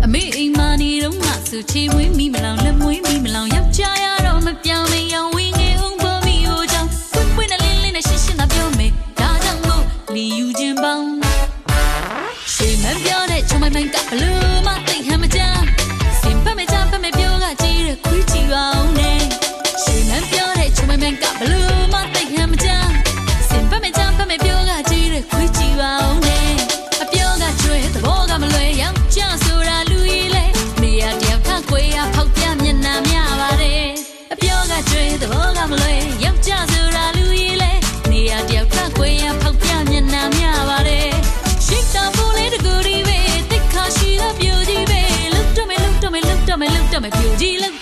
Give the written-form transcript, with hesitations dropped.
အမေအိမ်မာနေတော့ငါဆိုချေဝင်းမိမလောင်လက်မွေးမိမလောင်ယောက်ျားရတော့မပြောင်းလဲရောင်ဝင်းငယ်ဦးပေါ်မိဟိုကြောင့်ပွင့်နဲ့လင်းလင်းနဲ့ရှင်းရှင်းသာပြောမယ်ဒါကြောင့်မို့လီယူခြင်းပေါင်းရှေ့မပြောတဲ့ချုံမိုင်မိုင်ကဘလို့မသိဟမ်းမကြစင်ပတ်မဲ့ကြပတ်မဲ့ပြောကကြည့်ရခွေးချီအောင်နဲ့ရှေ့မပြောတဲ့ချုံမိုင်မိုင်ကဘလို့မသိဟမ်းမကြစင်ပတ်မဲ့ကြပတ်မဲ့ပြောကကြည့်ရခွေးချီအောင်နဲ့အပြောကကျွဲသဘောကမလွယ်ယောက်ျားဆိုတာလူကြီးလေမေရတယောက်ထခွေးရဖောက်ပြမျက်နှာများပါတယ်အပြောကကျွဲသဘောကမလွယ်ယောက်ျားဆိုတာလူကြီးလေနေရတယောက်ထခွေးရဖောက်ပြမျက်နှာများပါတယ်ရှိတာဖို့လေတကူဒီပဲတိတ်ခါရှိတာပြူကြီးပဲလုတ်တော့မယ်ပြူကြီးလုတ်